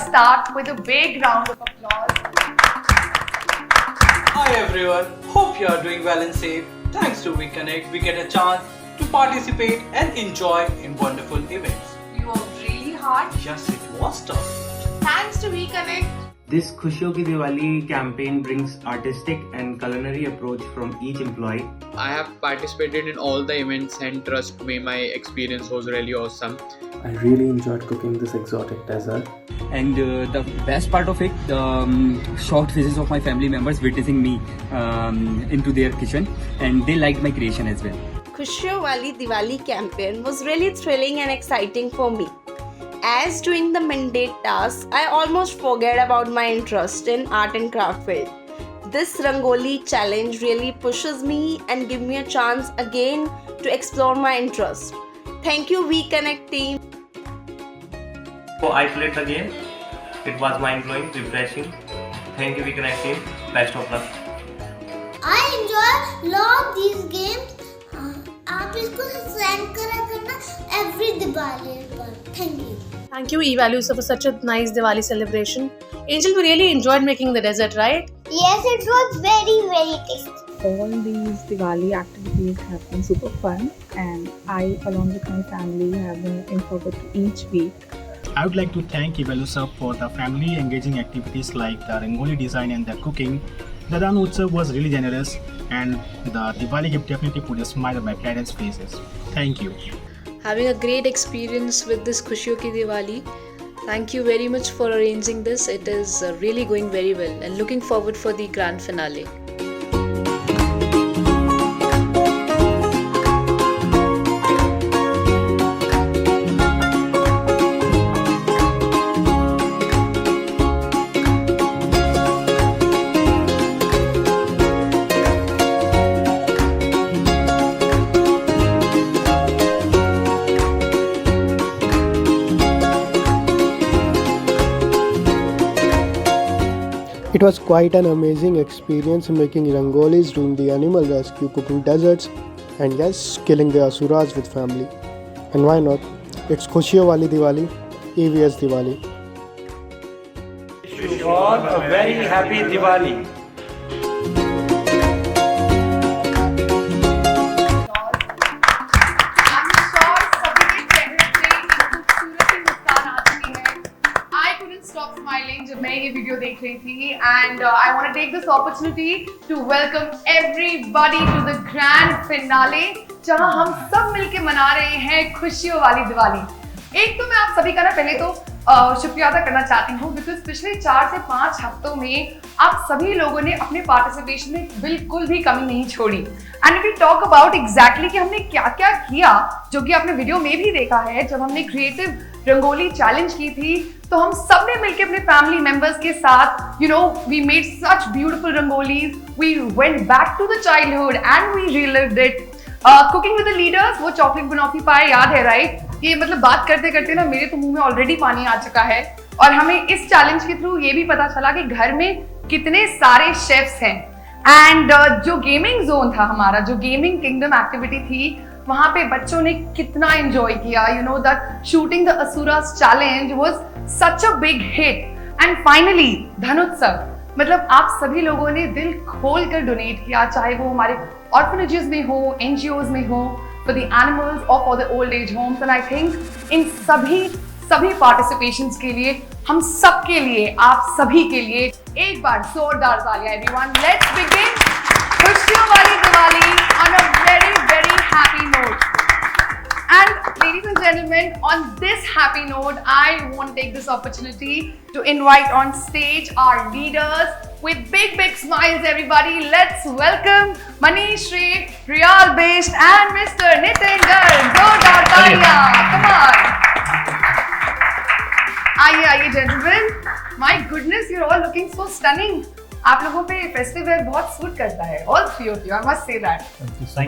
start with a big round of applause. Hi everyone, hope you are doing well and safe. Thanks to WeConnect, we get a chance to participate and enjoy in wonderful events. We worked really hard. Yes, it was tough. Thanks to WeConnect. This Khushiyon Ki Diwali campaign brings artistic and culinary approach from each employee. I have participated in all the events and trust me, my experience was really awesome. I really enjoyed cooking this exotic dessert. And the best part of it, short faces of my family members witnessing me into their kitchen, and they liked my creation as well. Khushiyon Wali Diwali campaign was really thrilling and exciting for me. As doing the mandate tasks, I almost forget about my interest in art and craft field. This Rangoli challenge really pushes me and gives me a chance again to explore my interest. Thank you WeConnect team. So I played the game. It was mind-blowing, refreshing. Thank you WeConnect team. Best of luck. I enjoy lot these games. आप इसको send करा करना every Diwali पर. Thank you. Thank you, eValues, for such a nice Diwali celebration. Angel, we really enjoyed making the dessert, right? Yes, it was very, very tasty. All these Diwali activities have been super fun, and I, along with my family, have been looking forward to each week. I would like to thank eValues for the family engaging activities like the Rangoli design and the cooking. The Dan Utsav was really generous, and the Diwali gift definitely put a smile on my parents' faces. Thank you. Having a great experience with this Khushiyon Ki Diwali. Thank you very much for arranging this. It is really going very well, and looking forward for the grand finale. It was quite an amazing experience making rangolis, doing the animal rescue, cooking desserts, and yes, killing the asuras with family. And why not? It's Khushiyon Wali Diwali, EVS Diwali. Wish you all a very happy Diwali. Stop smiling जब मैं ये video देख रही थी, and I want to take this opportunity to welcome everybody to the grand finale जहां हम सब मिलके मना रहे हैं खुशियों वाली दिवाली. एक तो मैं आप सभी का ना पहले तो शुक्रिया अदा करना चाहती हूँ, बिकॉज पिछले 4 से 5 हफ्तों में आप सभी लोगों ने अपने पार्टिसिपेशन में बिल्कुल भी कमी नहीं छोड़ी. And we talk about exactly कि हमने क्या क्या किया, जो कि आपने वीडियो में भी देखा है. जब हमने क्रिएटिव रंगोली चैलेंज की थी तो हम सब ने मिलकर अपने फैमिली मेंबर्स के साथ we made such beautiful rangolis. We went back to the childhood and we relived it. Cooking with the leaders, वो चॉकलेट बनाफी पाए याद है, राइट? ये मतलब बात करते करते ना मेरे तो मुंह में ऑलरेडी पानी आ चुका है. और हमें इस चैलेंज के थ्रू ये भी पता चला कि घर में कितने सारे शेफ्स हैं. एंड जो गेमिंग जोन था हमारा, जो गेमिंग किंगडम एक्टिविटी थी, वहां पे बच्चों ने कितना एंजॉय किया. You know that shooting the Asuras challenge was such a big hit. And finally Dhanotsav, मतलब आप सभी लोगों ने दिल खोल कर डोनेट किया, चाहे वो हमारे ऑर्फनेजेस में हो, एनजीओज में हो, फॉर द एनिमल्स और for the old age homes. And I think in सभी पार्टिसिपेशंस के लिए, हम सब के लिए, आप सभी के लिए एक बार जोरदार तालियां एवरीवन. लेट्स बिगिन खुशियों वाली Diwali on a very very happy note. And ladies and gentlemen, on this happy note, I want to take this opportunity to invite on stage our leaders with big smiles, everybody. Let's welcome Manish Ray, Real Based, and Mr. Nitin Garg. Zordar taaliyan. Come on. आइए gentlemen. My goodness, you're all looking so stunning. आप लोगों पे festive where बहुत suit करता है. All three of you, I must say that.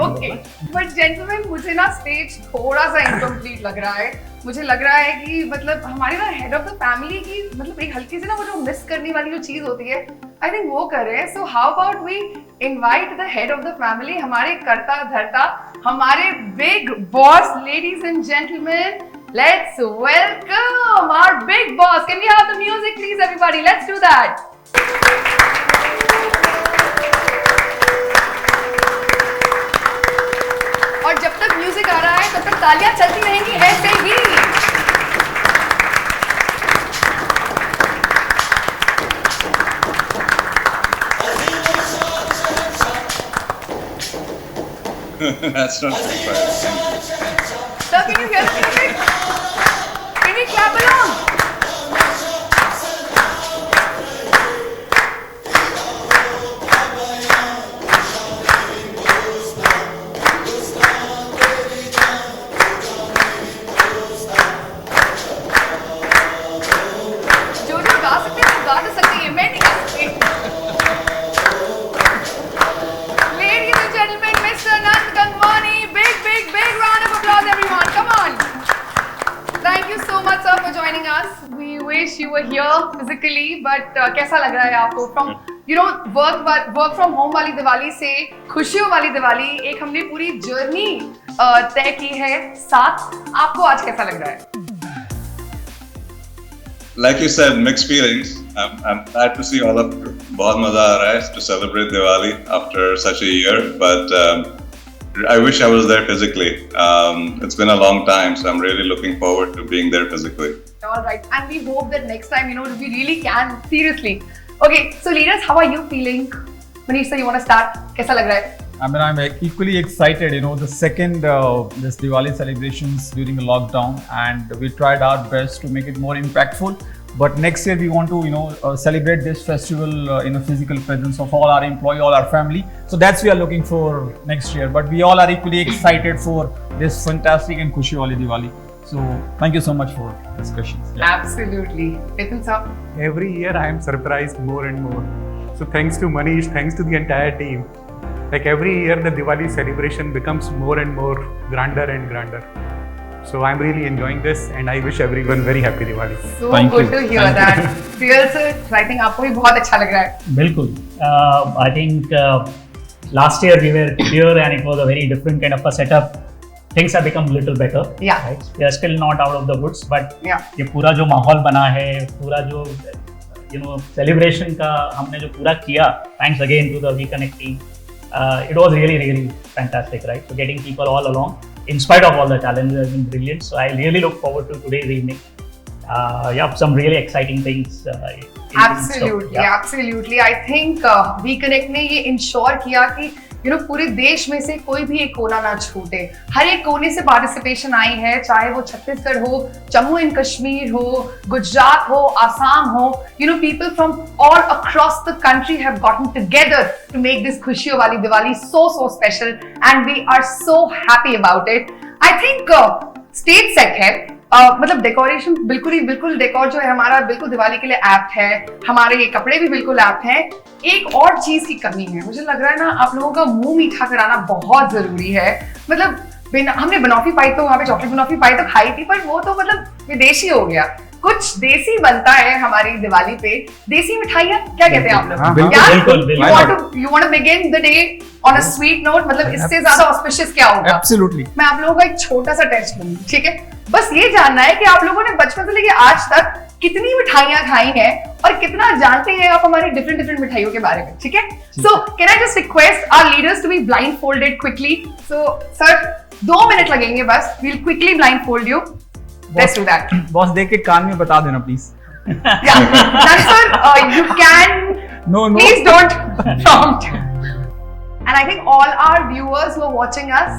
Okay, but gentlemen, मुझे ना stage थोड़ा सा इनकम्प्लीट लग रहा है. मुझे लग रहा है कि मतलब हमारे ना हेड ऑफ द फैमिली की मतलब एक हल्की सी ना वो जो मिस करने वाली जो चीज होती है, आई थिंक वो कर रहे हैं. So how about we invite the head of the family, हमारे करता धरता, हमारे big boss, ladies and gentleman, Let's welcome our big boss. Can we have the music, please, everybody? Let's do that. और जब तक म्यूजिक आ रहा है तब तक तालियां चलती रहेंगी ऐसे ही. That's not very fun. Sir, can you hear the music? Can we clap along? You were here physically, but कैसा लग रहा है आपको? From work from home वाली दिवाली से खुशियों वाली दिवाली एक हमने पूरी जर्नी तय की है साथ. आपको आज कैसा लग रहा है? Like you said, mixed feelings. I'm glad to see all of you. बहुत मजा आ रहा है to celebrate Diwali after such a year, but I wish I was there physically. It's been a long time, so I'm really looking forward to being there physically. All right, and we hope that next time, we really can. Seriously. Okay, so leaders, how are you feeling? Manish sir, you want to start? कैसा लग रहा है? I mean, I'm equally excited. The second this Diwali celebrations during the lockdown, and we tried our best to make it more impactful. But next year we want to celebrate this festival in a physical presence of all our employees, all our family. So that's we are looking for next year. But we all are equally excited for this fantastic and Khushi wali Diwali. So thank you so much for this question. Yeah. Absolutely. Nitin sir. Every year I am surprised more and more. So thanks to Manish, thanks to the entire team. Like every year the Diwali celebration becomes more and more grander and grander. So I'm really enjoying this and I wish everyone very happy Diwali. So Thank good you. To hear that. Real sir, I think आपको भी बहुत अच्छा लग रहा है. बिल्कुल. I think last year we were here and it was a very different kind of a setup. Things have become little better. Yeah. Right? We are still not out of the woods, but yeah. ये पूरा जो माहौल बना है, पूरा जो celebration का हमने जो पूरा किया, thanks again to the WeConnect team. It was really fantastic, right? So getting people all along, in spite of all the challenges, has been brilliant. So I really look forward to today's evening. Some really exciting things. Absolutely. I think WeConnect ने ये ensure किया कि पूरे देश में से कोई भी एक कोना ना छूटे. हर एक कोने से पार्टिसिपेशन आई है, चाहे वो छत्तीसगढ़ हो, जम्मू एंड कश्मीर हो, गुजरात हो, आसाम हो. People from all across the country have gotten together to make this खुशियों वाली Diwali so special, and we are so happy about it. I think stage set है. मतलब डेकोरेशन बिल्कुल डेकोर जो है हमारा बिल्कुल दिवाली के लिए एप्ट है. हमारे ये कपड़े भी बिल्कुल एप्ट हैं. एक और चीज की कमी है, मुझे लग रहा है ना, आप लोगों का मुंह मीठा कराना बहुत जरूरी है. मतलब हमने बनॉफी पाई तो वहाँ पे चॉकलेट बनॉफी पाई तो खाई थी, पर वो तो मतलब विदेशी हो गया. कुछ देसी बनता है हमारी दिवाली पे. देसी मिठाइयाँ क्या कहते हैं आप लोग? You want to begin the day on a sweet note? मतलब इससे ज्यादा ऑस्पिशियस क्या होगा? Absolutely. मैं आप लोगों का एक छोटा सा टेस्ट लूंगी, ठीक है? बस ये जानना है कि आप लोगों ने बचपन से लेके आज तक कितनी मिठाइयाँ खाई हैं और कितना जानते हैं आप हमारी डिफरेंट मिठाइयों के बारे में, ठीक है? So can I just request our leaders to be blindfolded quickly? So sir, 2 minute लगेंगे बस. We'll quickly blindfold you. Let's do that. Boss देख के कान में बता देना please. Yeah, sir, you can. No. Please don't prompt. And I think all our viewers who are watching us,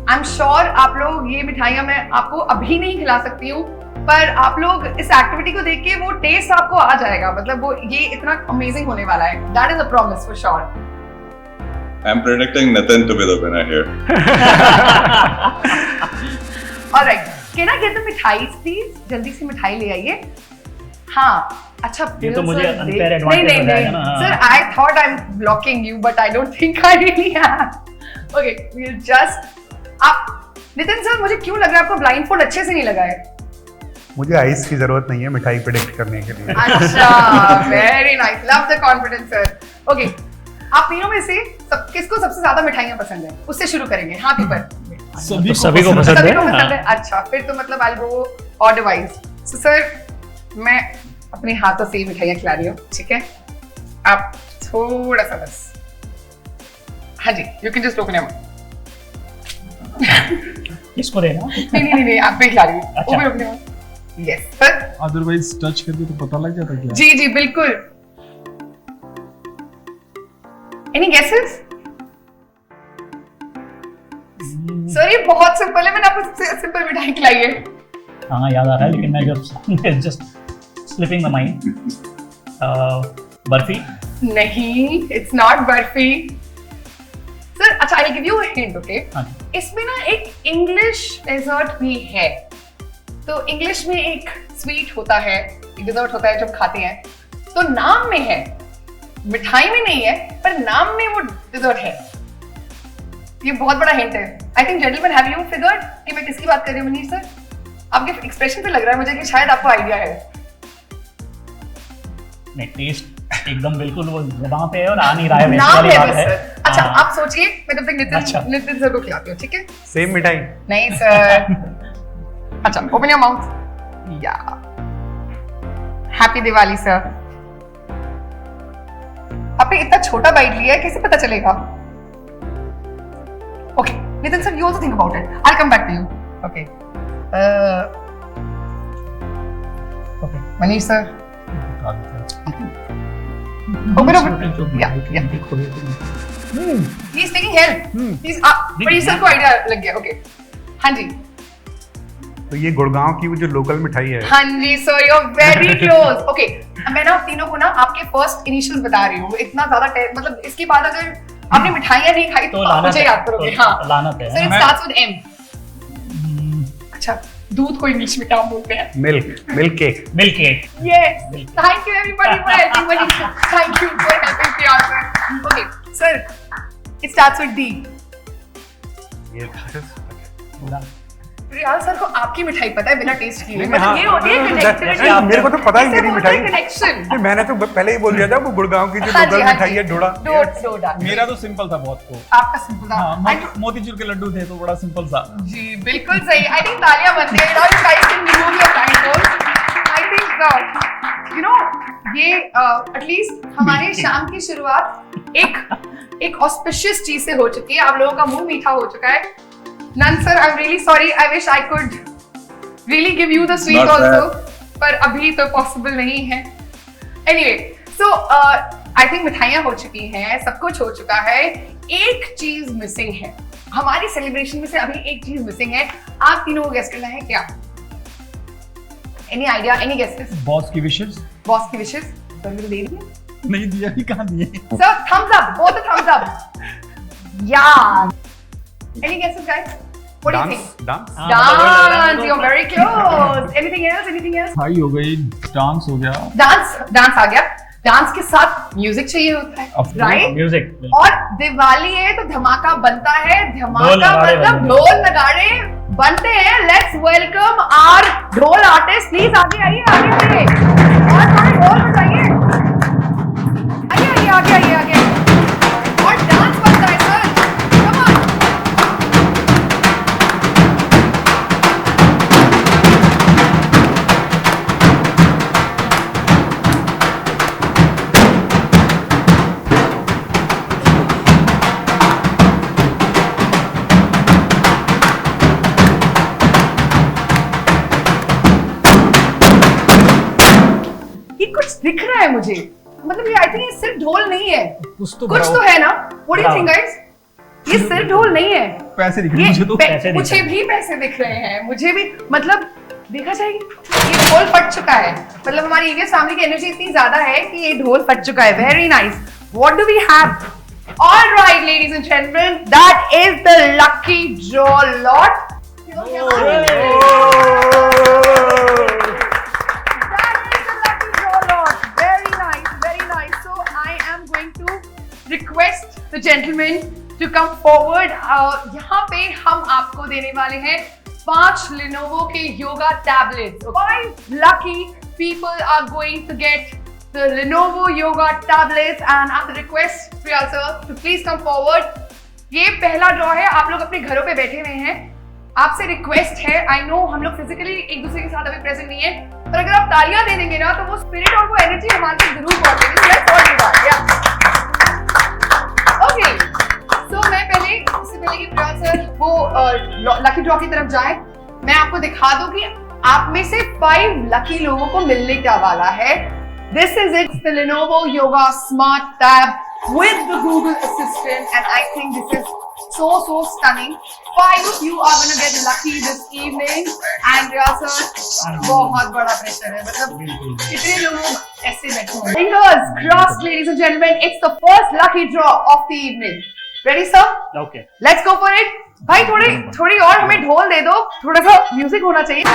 I'm sure आप लोग ये मिठाइयाँ मैं आपको अभी नहीं खिला सकती हूँ, पर आप लोग इस एक्टिविटी को देख के वो टेस्ट आपको आ जाएगा. मतलब वो ये इतना अमेजिंग होने वाला है. That is a promise for sure. I'm predicting Nitin to be the winner here. All right. Can I get the मिठाई please? जल्दी से मिठाई ले आइए. हाँ. अच्छा, ये तो मुझे unfair advantage हो जाएगा ना. Sir, I thought I'm blocking you, but I don't think I really am. Okay, we'll just. आप नितिन सर, मुझे क्यों लग रहा है आपको ब्लाइंडफोल्ड अच्छे से नहीं लगा है? मुझे आइस की जरूरत नहीं है मिठाई प्रेडिक्ट करने के लिए. अच्छा, very nice. Love the confidence sir. Okay, आप तीनों में से किसको सबसे ज्यादा मिठाइयाँ पसंद है? उससे शुरू करेंगे. हाथ ऊपर. सभी को पसंद सभी है। को पसंद है। अच्छा, फिर तो मतलब I'll go order wise. So sir, मैं अपने हाथों से ही मिठाइयाँ खिला रही हूँ, ठीक है? आप थोड़ा सा बस, हाँ जी, you can just open your mouth. इसको देना? नहीं, आप पे खिला रही हूँ। अच्छा। Open your mouth. Yes, sir. Otherwise touch करके तो पता लग जाता क्या। जी, बिल्कुल। Any guesses? सर ये बहुत सिंपल है, मैंने आपको सबसे सिंपल मिठाई खिलाई है। हाँ याद आ रहा है, लेकिन मैं जब just slipping the mind. Barfi? नहीं, it's not बर्फी। सर अच्छा, I'll give you a hint, okay? इसमें ना एक इंग्लिश डेजर्ट भी है। तो इंग्लिश में एक स्वीट होता है, एक डेजर्ट होता है जब खाते हैं, तो नाम में है, मिठाई में नहीं है, पर नाम में वो डेजर्ट है। ये बहुत बड़ा हिंट है। I think gentleman, have you figured कि मैं किसकी बात कर रही हूँ मनीष सर? आपके एक्सप्रेशन से लग रहा है मुझे कि शायद आपको आइडिया है। नहीं, टेस्ट एकदम बिल्कुल वो ज़बान पे है और आ नहीं रहा है, वैसी नाम वाली है बात बस है। सर। अच्छा, हाँ। आप सोचिए, मैं तब तक नितिन सर को खिलाती हूँ, ठीक है? सेम मिठाई? नहीं सर। अच्छा, ओपन योर माउथ। या हैप्पी दिवाली सर। आपने इतना छोटा बाइट लिया है, कैसे पता चलेगा? Okay, Nitin sir, you also think about it. I'll come back to you. Okay. Okay, Manish sir. Open. Yeah. He's taking help. He's Manish sir को आइडिया लग गया। Okay. हाँ जी। तो ये गुड़गांव की वो जो लोकल मिठाई है। हाँ जी sir, you're very close. Okay, मैं ना तीनों को ना आपके फर्स्ट इनिशियल्स बता रही हूँ। इतना ज्यादा मतलब इसके बाद अगर आपने मिठाइयाँ नहीं खाई तो आप मुझे याद करोगे। हाँ, लानत है। Sir it starts with M। अच्छा, दूध को इंग्लिश में क्या बोलते हैं? Milk cake. Yes. Thank you everybody for helping Manish. Thank you for helping Priyanka. Okay, sir, it starts with D. Riyaz sir को आपकी मिठाई पता है बिना टेस्ट किए। मतलब ये होती है कनेक्टिविटी। मेरे को तो पता ही मेरी मिठाई। कनेक्शन। मैंने तो पहले ही बोल दिया था वो गुड़गांव की जो लोकल मिठाई है डोडा। मेरा तो सिंपल था बहुत को। आपका सिंपल था। मोतीचूर के लड्डू थे तो बड़ा सिंपल था। जी बिल्कुल सही। आई थिंक तालियां बनती है। Now you guys can remove your blindfolds. I think you know ये एटलीस्ट हमारे शाम की शुरुआत एक ऑस्पिशियस चीज से हो चुकी है। आप लोगों का मुंह मीठा हो चुका है। None sir, I am really sorry. I wish I could really give you the sweet also, पर अभी तो पॉसिबल नहीं है। एनीवे, सो आई थिंक मिठाइयाँ हो चुकी हैं, सब कुछ हो चुका है। एक चीज मिसिंग है हमारी सेलिब्रेशन में से। अभी एक चीज मिसिंग है। आप तीनों को गेस करना है क्या? Any idea, any guesses? Boss की विशेस। बॉस की विशेस सर ने दे दी? नहीं दिया भी, कहाँ दिए? Sir thumbs up, both thumbs up. यार, any guesses guys? What do you think? Dance. You're very close. Anything else? Anything else? High हो गई, डांस हो गया। डांस आ गया। डांस के साथ म्यूजिक चाहिए होता है, राइट? म्यूजिक। और दिवाली है तो धमाका बनता है। धमाका मतलब ढोल नगाड़े बनते हैं। लेट्स वेलकम आवर ढोल आर्टिस्ट। प्लीज आगे आइए, आगे आइए और थोड़े ढोल बजाइए। आगे। और डांस बनता है सर। Come on. कुछ दिख रहा है मुझे, मतलब ये आई थिंक ये सिर्फ ढोल नहीं है, कुछ तो है ना। What do you think guys? ये सिर्फ ढोल नहीं है, पैसे दिख रहे हैं मुझे तो। मुझे भी पैसे दिख रहे हैं, मुझे भी, मतलब देखा जाएगा ये ढोल फट चुका है। मतलब हमारी ईवीएस फैमिली की एनर्जी इतनी ज्यादा है कि ये ढोल फट चुका है। Very nice. What do we have? Alright ladies and gentleman, that is the lucky draw lot. Request the gentleman to come forward. यहाँ पे हम आपको देने वाले हैं 5 Lenovo के yoga tablets. 5 lucky people are going to get the Lenovo yoga tablets, and I request Priyal sir to please come forward. ये पहला ड्रॉ है, आप लोग अपने घरों पे बैठे हुए हैं, आपसे रिक्वेस्ट है, आई नो हम लोग फिजिकली एक दूसरे के साथ अभी प्रेजेंट नहीं है, पर अगर आप तालियां दे देंगे ना तो वो स्पिरिट और वो एनर्जी हमारे तक जरूर पहुंचेगी। ओके, सो मैं पहले इससे पहले कि प्रयास सर वो लकी ड्रॉ की तरफ जाए, मैं आपको दिखा दूं कि आप में से 5 लकी लोगों को मिलने क्या वाला है। This is it, the Lenovo Yoga Smart Tab with the Google Assistant, and I think this is so stunning. 5 of you are going to get lucky this evening. And Riyaz sir, बहुत बड़ा pressure है, मतलब कितने लोग ऐसे बैठे हैं। Fingers crossed, ladies and gentlemen, it's the first lucky draw of the evening. Ready sir? Okay. Let's go for it. भाई थोड़ी और हमें ढोल दे दो, थोड़ा सा म्यूजिक होना चाहिए।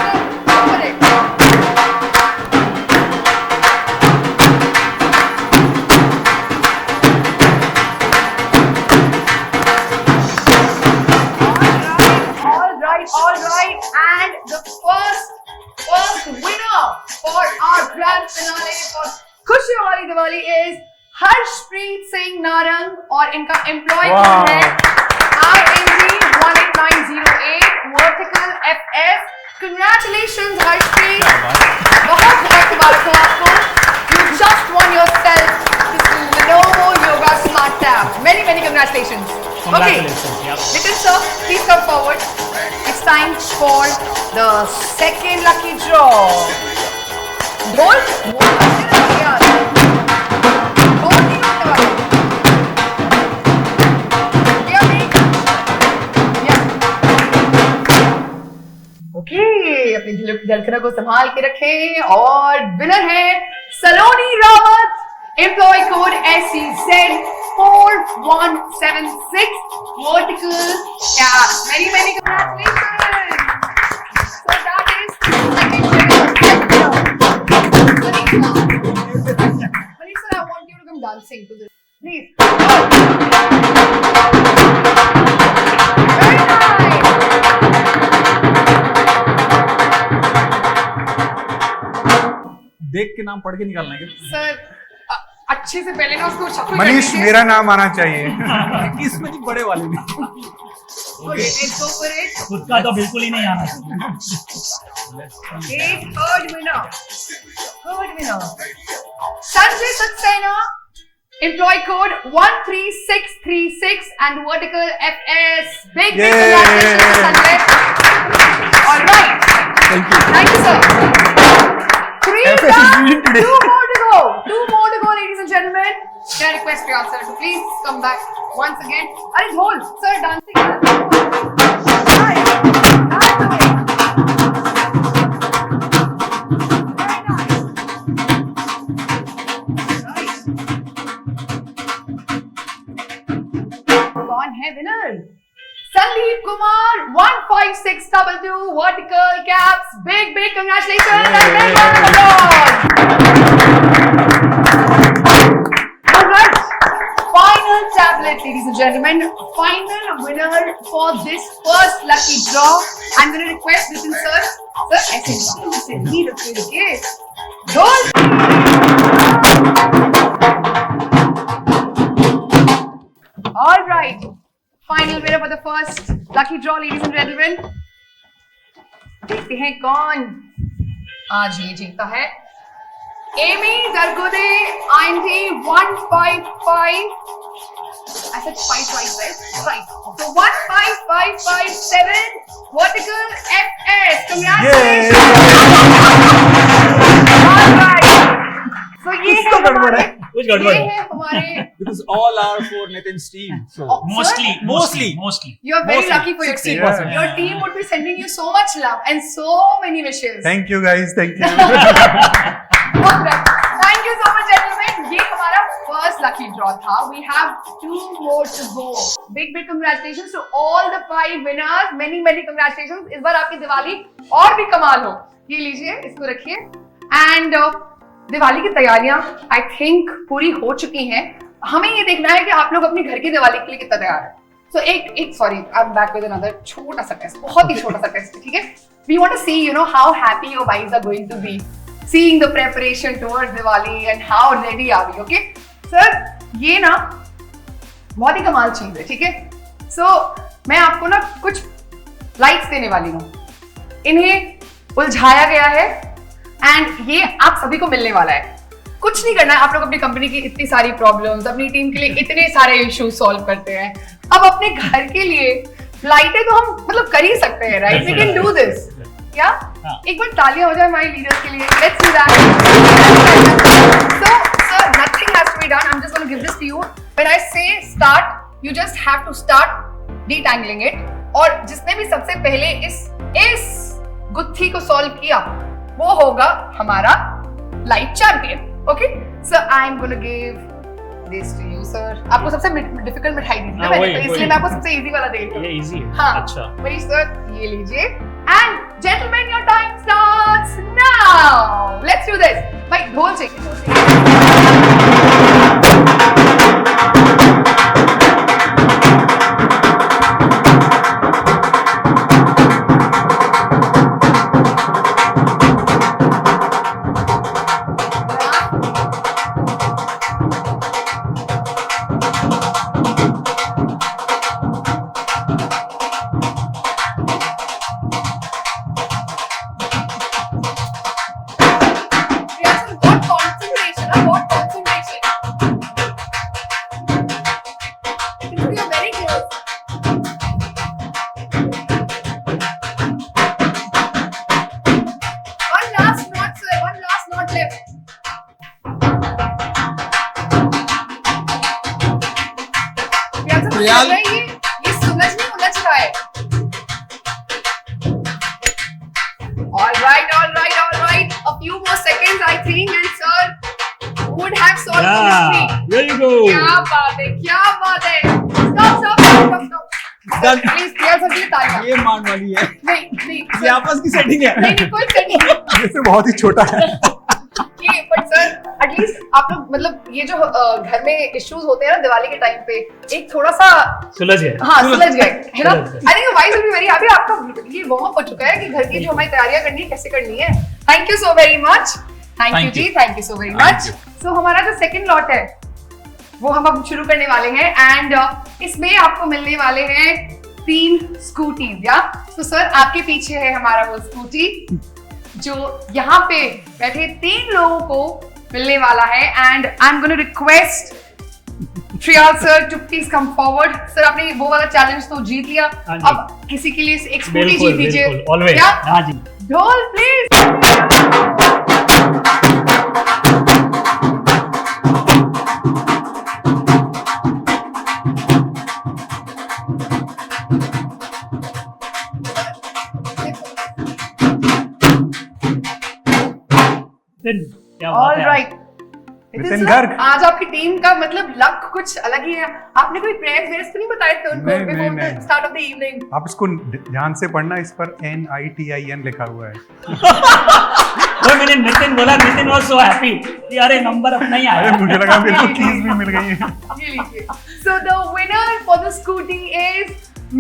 All right, and the first winner for our grand finale for खुशियों वाली दिवाली is हर्षप्रीत सिंह नारंग, और इनका एम्प्लॉय कोड है RNG 18908 vertical FS. Congratulations Harshpreet, बहुत मुबारक हो आपको. You just won yourself this Lenovo Yoga Smart Tab. Many congratulations. Okay, Nitin sir, please come forward. It's time for the second lucky draw. Okay, अपनी धड़कनों को संभाल के रखें, और विनर है Saloni Rawat, employee code SEZ 4176 vertical cap. Many congratulations. So that is the second winner. Manisha, I want you to come dancing to this, please. Very nice. देख के नाम पढ़ के निकालना है सर, अच्छे से पहले ना उसको shuffle मनीष, मेरा नाम आना चाहिए। इसमें नहीं, बड़े वाले में। Okay, let's go for it. खुद का तो बिल्कुल ही नहीं आना। Third winner. Sanjay Saxena, employee code 13636 and vertical FS. Big congratulations, Sanjay. All right. Thank you, sir. 3 down, 2 more to go, ladies and gentlemen. Can I request you, sir, to please come back once again? Arey hold, sir, dancing. कौन है winner? Sandeep Kumar 15622 vertical caps. Big congratulations and big round of applause. All right, final tablet, ladies and gentlemen. Final winner for this first lucky draw. I'm going to request Nitin sir. Sir, ऐसे नहीं रुकिए. All right. Final winner for the first lucky draw, ladies and gentlemen. देखते हैं कौन आज ये जीता है. Amy Dargode, INT 155. I said 5 twice, right? Right. So 15557 vertical FS. Congratulations. All right. So ये है हमारे. कुछ गड़बड़ है because all are for Nitin's team. So mostly. You are very lucky for your team. Yeah. Your team would be sending you so much love and so many wishes. Thank you guys, thank you. Thank you so much, gentlemen. ये हमारा first lucky draw था. We have 2 more to go. Big congratulations to all the 5 winners. Many congratulations. इस बार आपकी दिवाली और भी कमाल हो. ये लीजिए, इसको रखिए. And दिवाली की तैयारियां आई थिंक पूरी हो चुकी हैं. हमें ये देखना है कि आप लोग अपने घर की दिवाली के लिए कितना तैयार है. सो एक sorry, I am back with another छोटा सा टेस्ट, बहुत ही छोटा सा टेस्ट, ठीक है. We want to see how happy your wifes are going to be seeing the preparation towards Diwali and how ready are we. Okay sir, ये ना बहुत ही कमाल चीज है, ठीक है. सो मैं आपको ना कुछ लाइट्स देने वाली हूँ, इन्हें उलझाया गया है एंड ये आप सभी को मिलने वाला है। कुछ नहीं करना है, आप लोग अपनी कंपनी की इतनी सारी प्रॉब्लम्स, अपनी टीम के लिए इतने सारे इश्यूज सॉल्व करते हैं, अब अपने घर के लिए लाइटें तो हम मतलब कर ही सकते हैं, right? We can do this. क्या एक बार तालियां हो जाए हमारे लीडर्स के लिए? Let's do that. So sir, nothing has to be done, I am just gonna give this to you. When I say start, you just have to start detangling it, और जिसने भी सबसे पहले इस गुत्थी को सॉल्व किया वो होगा हमारा light champion. Okay sir, I am gonna give this to you sir. आपको सबसे डिफिकल्ट मिठाई दी थी ना मैंने, तो इसलिए मैं आपको सबसे इजी वाला दे रही हूं। ये इजी है। हाँ, अच्छा वही सर, ये लीजिए। And gentleman, your time starts now. Let's do this. भाई ढोल चाहिए। ये सुलझ नहीं उलझ रहा है। All right. A few more seconds, I think, and sir would have solved the mystery. There you go. क्या बात है। Stop. Please, प्रिया सर के लिए तालियां। ये मान वाली है। नहीं, ये आपस की सेटिंग है। नहीं, कोई सेटिंग नहीं। ये बहुत ही छोटा है। ये बट सर एटलीस्ट आप लोग मतलब ये जो घर में इश्यूज होते हैं ना दिवाली के टाइम पे, एक थोड़ा सा सुलझ गए। हाँ, सुलझ गए है ना। I think wise will be very happy. आपका ये वार्म अप हो चुका है कि घर की जो हमारी तैयारियां करनी है कैसे करनी है। Thank you so very much. Thank you ji, thank you so very much. So हमारा जो सेकंड लॉट है वो हम अब शुरू करने वाले हैं एंड इसमें आपको मिलने वाले हैं 3 स्कूटीज। या तो सर आपके पीछे है हमारा वो स्कूटी जो यहाँ पे बैठे 3 लोगों को मिलने वाला है and I am gonna request Shriyal sir to please come forward. Sir आपने वो वाला चैलेंज तो जीत लिया, अब किसी के लिए एक स्कूटी जीत दीजिए। ऑलवेज। हाँ जी, ढोल please. All right. Nitin Garg. आज आपकी टीम का मतलब लक कुछ अलग ही है। आपने कोई प्रेयर्स वेयर्स तो नहीं बताए थे उनको before the start of the evening? आप इसको ध्यान से पढ़ना, इस पर NITIN लिखा हुआ है। वो मैंने नितिन बोला, नितिन वाज सो हैप्पी कि अरे नंबर अपना ही आया। मुझे लगा मेरे को कीज भी मिल गई है। ये लीजिए। So the winner for the scooty is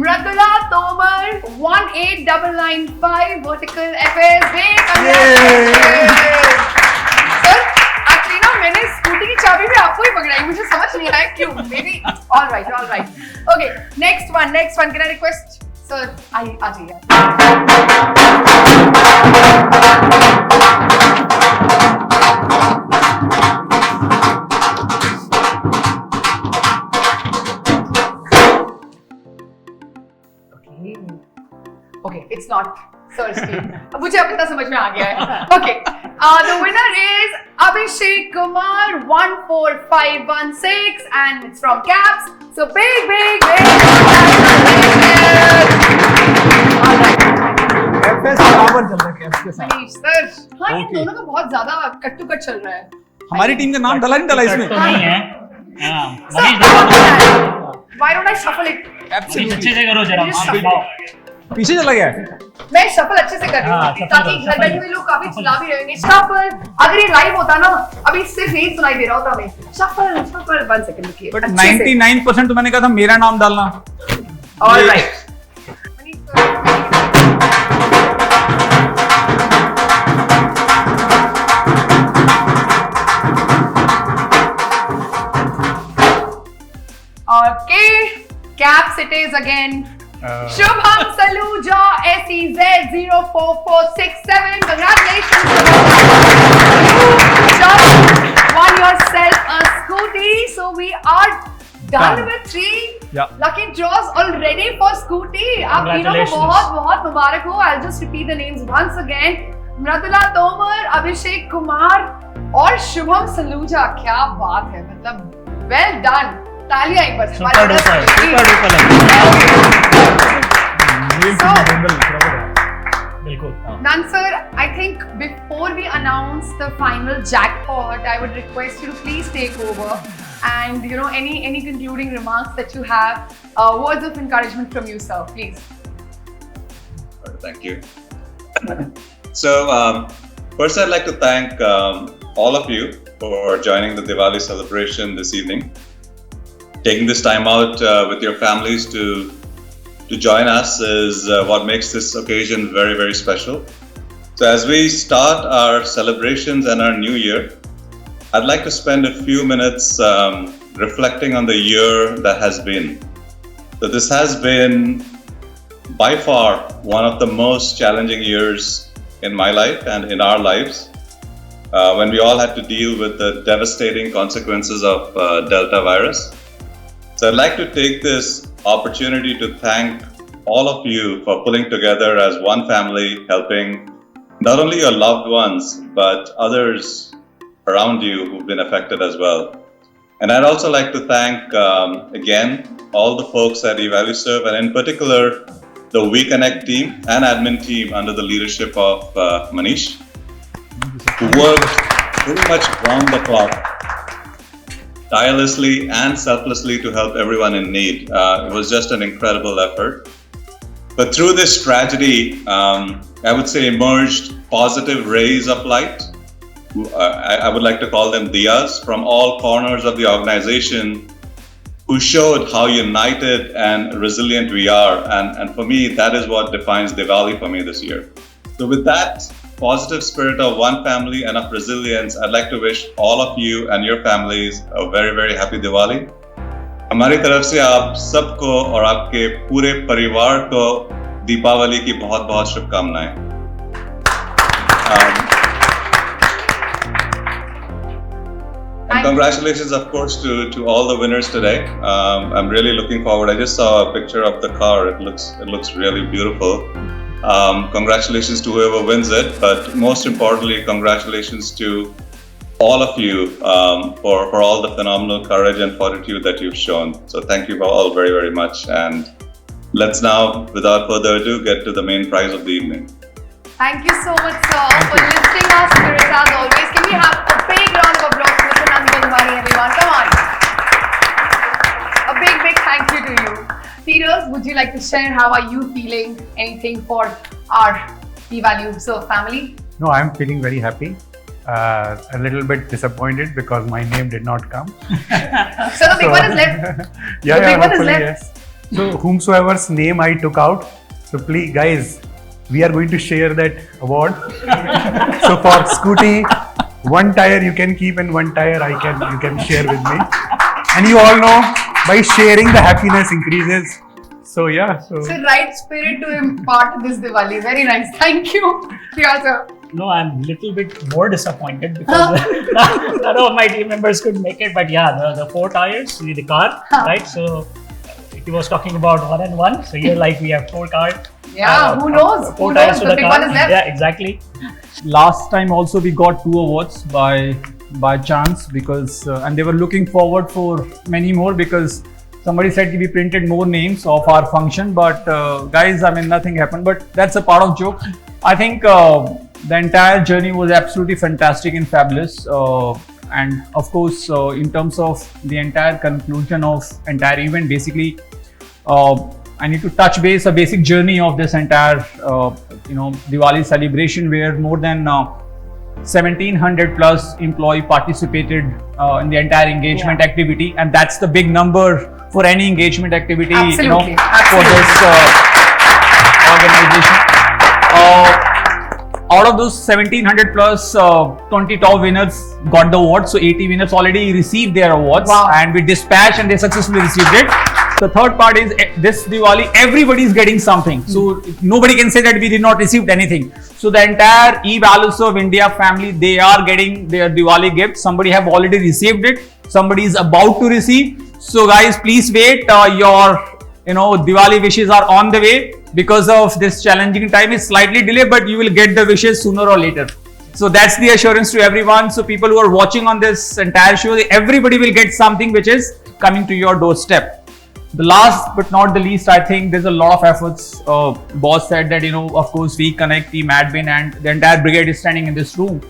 Mradula Tomar 18995 vertical FS. Actually ना मैंने स्कूटी की चाबी भी आपको ही पकड़ाई, मुझे समझ नहीं आया क्यों। Maybe all right. Okay, next one can I request sir आ जाइए। Okay, it's not search team. अब मुझे अब इतना समझ में आ गया है। Okay, the winner is Abhishek Kumar 14516 and it's from CAPS. So big FS बराबर चल रहा है CAPS के साथ। मनीष सर, हाँ इन दोनों का बहुत ज्यादा कट टू कट चल रहा है। हमारी टीम का नाम डला नहीं डला इसमें? तो नहीं है। हाँ, Why don't I shuffle it? अच्छे से करो जरा। पीछे चला गया है। मैं शफल अच्छे से कर रही हूँ ताकि घर बैठे हुए लोग काफी चिल्ला भी रहेंगे। शफल, अगर ये लाइव होता ना अभी सिर्फ यही सुनाई दे रहा होता हमें। शफल 1 सेकंड रुकिए। बट 99% तो मैंने कहा था मेरा नाम डालना। Alright. Okay, caps it is again. Shubham Saluja, SEZ04467. Congratulations, Shubham. You just won yourself a scooty. So we are done with 3 lucky draws already for scooty. आप तीनों को बहुत मुबारक हो. I'll just repeat the names once again. Mridula Tomar, Abhishek Kumar और शुभम सलूजा. क्या बात है, मतलब well done. तालियां एक बार. Nan sir, I think before we announce the final jackpot, I would request you to please take over and any concluding remarks that you have, words of encouragement from you, sir, please. Thank you. So first I'd like to thank all of you for joining the Diwali celebration this evening, taking this time out with your families to join us is what makes this occasion very, very special. So as we start our celebrations and our new year, I'd like to spend a few minutes reflecting on the year that has been. So this has been by far one of the most challenging years in my life and in our lives, when we all had to deal with the devastating consequences of Delta virus. So I'd like to take this opportunity to thank all of you for pulling together as one family, helping not only your loved ones, but others around you who've been affected as well. And I'd also like to thank, again, all the folks at eValueServe, and in particular, the WeConnect team and admin team under the leadership of Manish, who worked pretty much round the clock, tirelessly and selflessly to help everyone in need. It was just an incredible effort. But through this tragedy, I would say emerged positive rays of light. I would like to call them diyas from all corners of the organization, who showed how united and resilient we are. And for me, that is what defines Diwali for me this year. So with that positive spirit of one family and of resilience, I'd like to wish all of you and your families a very, very happy Diwali. हमारी तरफ से आप सबको और आपके पूरे परिवार को दीपावली की बहुत बहुत शुभकामनाएं. And congratulations, of course, to all the winners today. I'm really looking forward. I just saw a picture of the car. It looks really beautiful. Congratulations to whoever wins it, but most importantly, congratulations to all of you for all the phenomenal courage and fortitude that you've shown. So thank you all very, very much. And let's now, without further ado, get to the main prize of the evening. Thank you so much, sir, for lifting our spirits as always. Can we have a big round of applause for Mr. Nandan Bani, everyone? Come on. A big thank you to you. Feroz, would you like to share how are you feeling? Anything for our eValueServe family? No, I'm feeling very happy. A little bit disappointed because my name did not come. So the big one is left. Yeah, hopefully, yes. So whomsoever's name I took out, so please guys, we are going to share that award. So for Scooty, one tire you can keep and one tire you can share with me. And you all know, by sharing the happiness increases. So yeah. So right spirit to impart this Diwali. Very nice. Thank you. Yeah, sir. No, I'm a little bit more disappointed because none of my team members could make it. But yeah, the 4 tires, the car, right? So he was talking about 1 and 1. So here, like, we have 4 cars. Yeah, who knows? 4 tires to the big car. One is left. Yeah, exactly. Last time also we got 2 awards by chance, because and they were looking forward for many more, because somebody said we printed more names of our function, but guys, I mean, nothing happened, but that's a part of joke. I think the entire journey was absolutely fantastic and fabulous, and of course in terms of the entire conclusion of entire event, basically I need to touch base a basic journey of this entire Diwali celebration, where more than 1700 plus employee participated in the entire engagement activity, and that's the big number for any engagement activity. Absolutely. For this organization. Out of those 1700 plus, 20 top winners got the award. So 80 winners already received their awards. Wow. And we dispatched and they successfully received it. The third part is this Diwali, everybody is getting something. So nobody can say that we did not receive anything. So the entire eValueServe India family, they are getting their Diwali gift. Somebody have already received it. Somebody is about to receive. So guys, please wait. Your Diwali wishes are on the way. Because of this challenging time, it's slightly delayed, but you will get the wishes sooner or later. So that's the assurance to everyone. So people who are watching on this entire show, everybody will get something which is coming to your doorstep. The last but not the least, I think there's a lot of efforts. Boss said that, of course, we connect team admin and the entire brigade is standing in this room.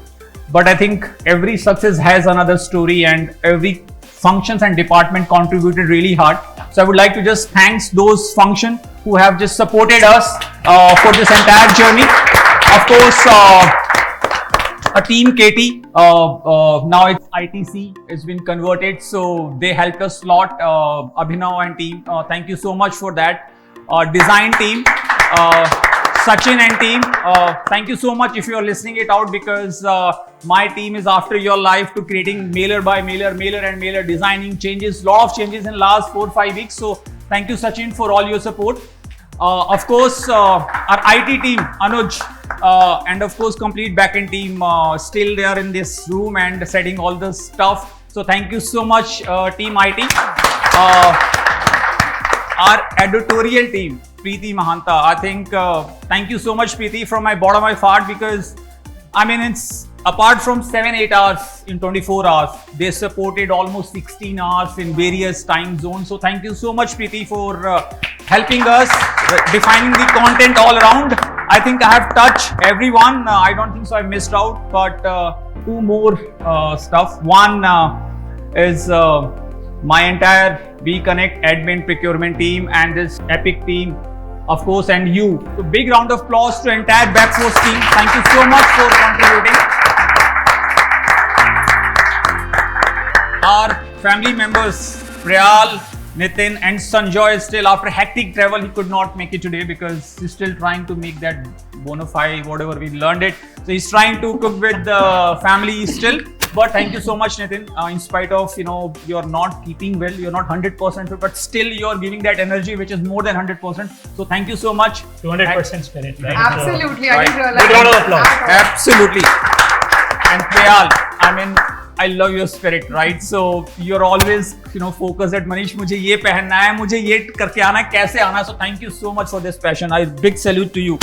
But I think every success has another story and every functions and department contributed really hard. So I would like to just thank those functions who have just supported us for this entire journey. Of course, a team KT, now it's ITC, it's been converted, so they helped us a lot. Abhinav and team, thank you so much for that. Design team, Sachin and team, thank you so much if you are listening it out, because my team is after your life to creating mailer by mailer and mailer, designing changes, lot of changes in last 4-5 weeks. So thank you Sachin for all your support. Of course, our IT team, Anuj, and of course complete backend team, still they are in this room and setting all the stuff. So thank you so much team IT. Our editorial team, Preeti Mahanta, I think thank you so much Preeti from my bottom of my heart, because I mean it's apart from 7-8 hours in 24 hours, they supported almost 16 hours in various time zones. So thank you so much Preeti for helping us, defining the content all around. I think I have touched everyone. I don't think so I missed out, but two more stuff. One is my entire WeConnect admin procurement team and this epic team, of course, and you. So big round of applause to entire Backforce team. Thank you so much for contributing. Our family members, Priyal, Nitin and Sanjoy, still after hectic travel, he could not make it today because he's still trying to make that bona fide, whatever we learned it. So he's trying to cook with the family still. But thank you so much, Nitin. In spite of, you're not keeping well, you're not 100% fit, but still you're giving that energy, which is more than 100%. So thank you so much. 200% spirit, right? Absolutely. So, I didn't realize. Big round of applause. Absolutely. And Priyal, I mean, I love your spirit, right? So you're always, focused at Manish, मुझे ये पहनना है, मुझे ये करके आना है, कैसे आना है. So thank you so much for this passion. I big salute to you.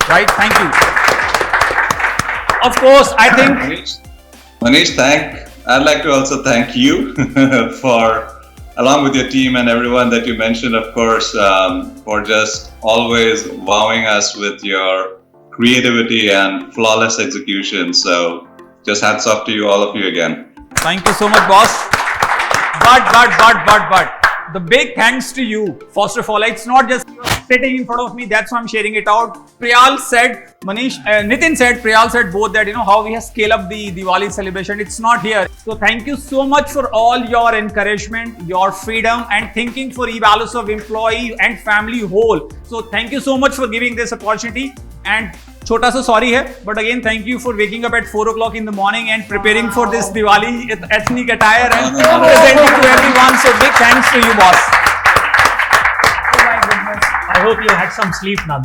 Right? Thank you. Of course, I think. Manish, I'd like to also thank you for, along with your team and everyone that you mentioned, of course, for just always wowing us with your creativity and flawless execution. So just hats off to you, all of you again. Thank you so much, boss. But the big thanks to you. First of all, it's not just sitting in front of me, that's why I'm sharing it out. Priyal said, Nitin said, Priyal said both that, how we have scaled up the Diwali celebration. It's not here. So thank you so much for all your encouragement, your freedom and thinking for eValueServe employee and family whole. So thank you so much for giving this opportunity. And Chota sa sorry hai, but again thank you for waking up at 4 o'clock in the morning and preparing for this Diwali ethnic attire and presenting to everyone. So big thanks to you, boss. Oh my goodness. I hope you had some sleep now.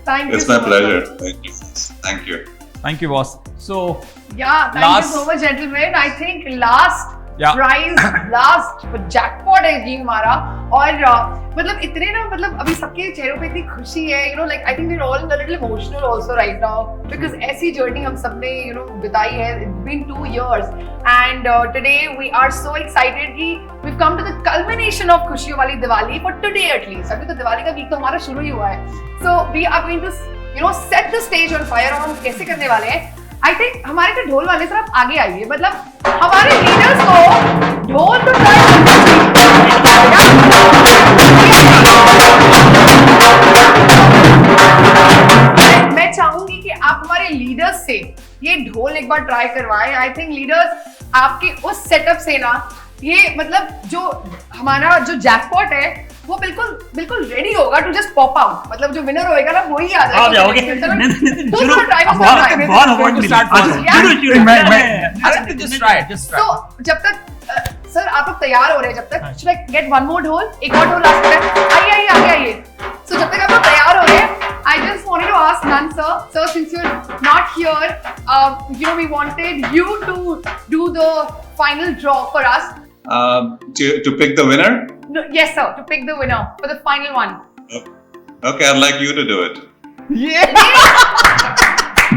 Thank you. It's my pleasure. Thank you. Thank you. Thank you, boss. So yeah, thank you so much, gentlemen. I think last prize last jackpot है जी हमारा और मतलब इतने ना मतलब अभी सबके चेहरों पे इतनी खुशी है like I think we are all a little emotional also right now because ऐसी जर्नी हम सबने बिताई है it's been 2 years and today we are so excited कि we have come to the culmination of खुशियों वाली दिवाली फॉर टुडे एटलीस्ट अभी तो दिवाली का वीक तो हमारा शुरू ही हुआ है so we are going to set the stage on fire और हम कैसे करने वाले हैं आई थिंक हमारे जो ढोल वाले सर आप आगे आइए मतलब हमारे लीडर्स को ढोल तो मैं चाहूंगी कि आप हमारे लीडर्स से ये ढोल एक बार ट्राई करवाएं आई थिंक लीडर्स आपके उस सेटअप से ना ये मतलब जो हमारा जो जैकपॉट है वो बिल्कुल रेडी होगा टू जस्ट पॉप आउट मतलब जो विनर होएगा ना वही आ जाएगा जब तक सर आप लोग तैयार हो रहे हैं जब तक, should I get one more ढोल? एक और ढोल ला सकते हैं? आइए आइए आइए आइए. So जब तक आप लोग तैयार हो रहे हैं, I just wanted to ask Nan sir. Sir, since you're not here, you know we wanted you to do the final draw for us. To pick the winner? No, yes sir, to pick the winner for the final one. Okay, I'd like you to do it.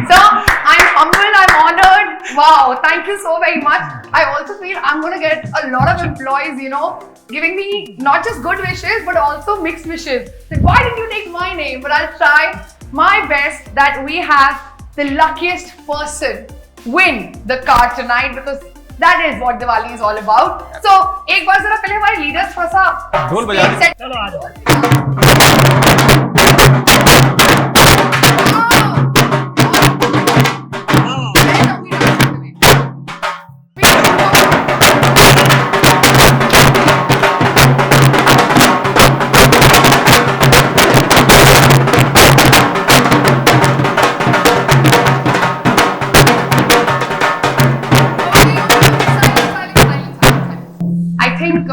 Sir, I'm humbled, I'm honored. Wow, thank you so very much. I also feel I'm going to get a lot of employees, you know, giving me not just good wishes but also mixed wishes. Then why didn't you take my name? But I'll try my best that we have the luckiest person win the car tonight, because that is what Diwali is all about. So, एक बार जरा पहले हमारे leaders थोड़ा सा ढोल बजा दे। चलो आ जाओ। I think,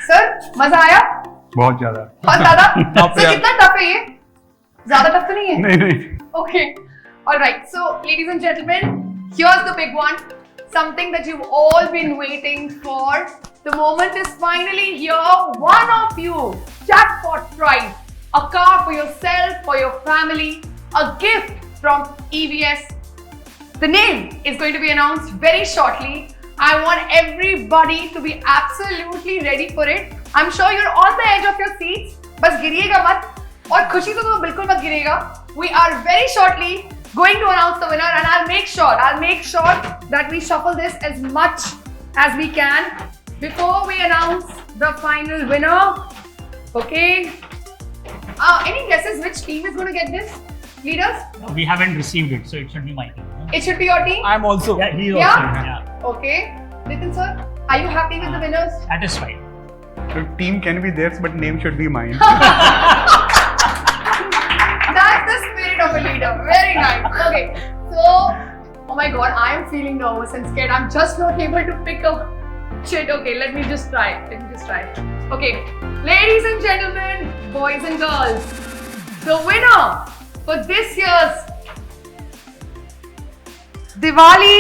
sir, मजा आया? बहुत ज्यादा। बहुत ज़्यादा? So कितना tough है ये? ज़्यादा tough तो नहीं है? नहीं। Okay. All right. So, ladies and gentlemen, here's the big one. Something that you've all been waiting for. The moment is finally here. One of you, jackpot prize, a car for yourself, for your family, a gift from EVS. The name is going to be announced very shortly. I want everybody to be absolutely ready for it. I'm sure you're on the edge of your seats. बस गिरिएगा मत, और खुशी तो बिल्कुल मत गिरिएगा. We are very shortly going to announce the winner, and I'll make sure that we shuffle this as much as we can before we announce the final winner. Okay. Any guesses which team is going to get this? Leaders? We haven't received it, so it should be my team. It should be your team? I'm also. Yeah, he also. Yeah? Yeah. Okay. Nitin sir, are you happy with the winners? Satisfied. So team can be theirs, but name should be mine. That's the spirit of a leader. Very nice. Okay. So, oh my god, I am feeling nervous and scared. I'm just not able to pick up shit. Okay, let me just try. Okay. Ladies and gentlemen, boys and girls, the winner for this year's Diwali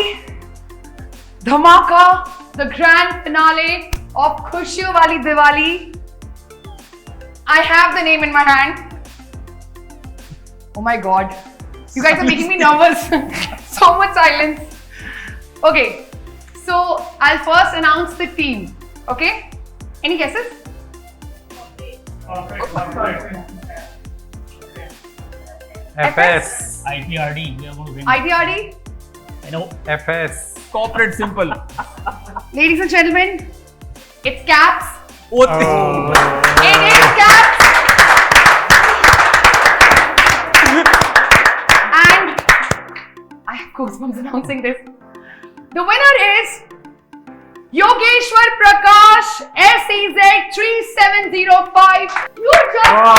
Dhamaka, the grand finale of Khushiyon Wali Diwali. I have the name in my hand. Oh my god. You guys are making me nervous. So much silence. Okay. So, I'll first announce the team. Okay? Any guesses? FS. ITRD. We are going to win. ITRD? I know. FS. Corporate simple. Ladies and gentlemen, it's Caps. Oh. It is Caps. And I have goosebumps announcing this. The winner is Yogeshwar Prakash, SEZ 3705. You just won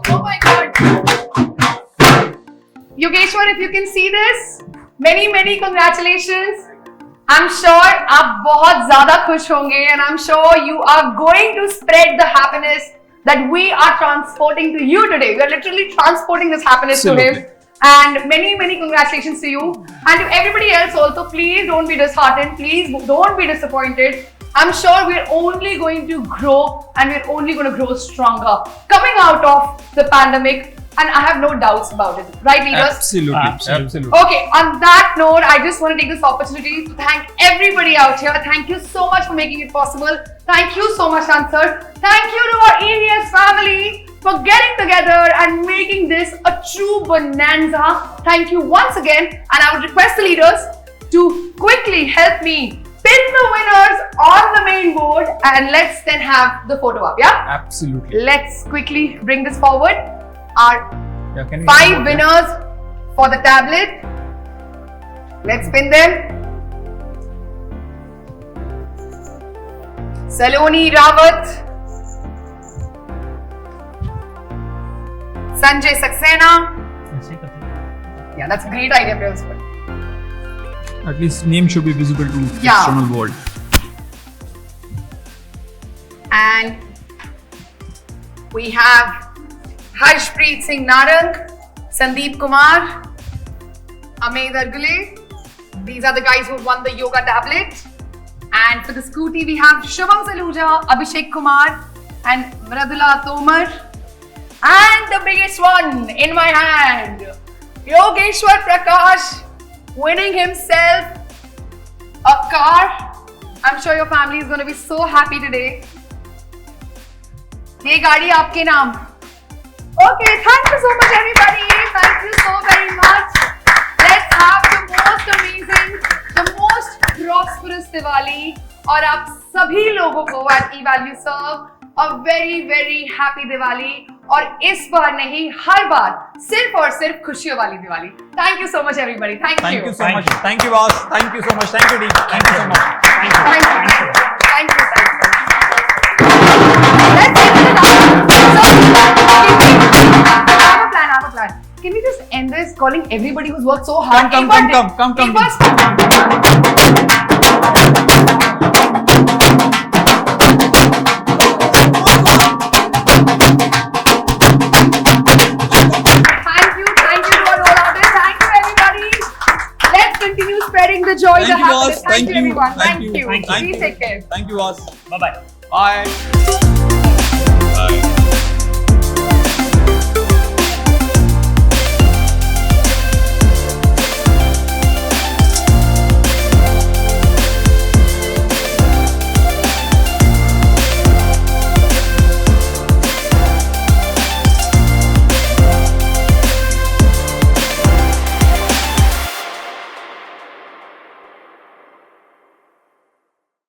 Oh my god. Yogeshwar, if you can see this, many congratulations. I'm sure आप बहुत ज़्यादा खुश होंगे, and I'm sure you are going to spread the happiness that we are transporting to you today. We are literally transporting this happiness to him. And many congratulations to you, and to everybody else also. Please don't be disheartened. Please don't be disappointed. I'm sure we're only going to grow, and we're only going to grow stronger coming out of the pandemic. And I have no doubts about it. Right, leaders? Absolutely. Okay, on that note, I just want to take this opportunity to thank everybody out here. Thank you so much for making it possible. Thank you so much, Ansar. Thank you to our EVS family for getting together and making this a true bonanza. Thank you once again. And I would request the leaders to quickly help me pin the winners on the main board, and let's then have the photo up, yeah? Absolutely. Let's quickly bring this forward. Our Yeah, can we 5 winners for the tablet. Let's pin them. Saloni Rawat, Sanjay Saxena. Yeah, that's a great idea, Principal. At least name should be visible to Yeah. external world. And we have Harshpreet Singh Narang, Sandeep Kumar, Amed Argule. These are the guys who won the yoga tablet. And for the scooty, we have Shubham Saluja, Abhishek Kumar, and Mradula Tomar. And the biggest one in my hand, Yogeshwar Prakash, winning himself a car. I'm sure your family is going to be so happy today. ये गाड़ी आपके नाम. Okay, thank you so much everybody. Thank you so very much. Let's have the most amazing, the most prosperous Diwali. और आप सभी लोगों को at eValue serve a very very happy Diwali. और इस बार नहीं, हर बार सिर्फ और सिर्फ खुशियों वाली Diwali. Thank you so much everybody. Thank you. Thank you so much. Thank you, boss. Thank you so much. Thank you, Deep. Thank you so much. Thank you. Thank you. Let's get to the last. I have a plan. Can we just end this calling everybody who's worked so hard? Come. Continue spreading the joy, the happiness. Thank you, everyone. Thank you. Please take care. Thank you, boss. Bye-bye. Bye. Bye.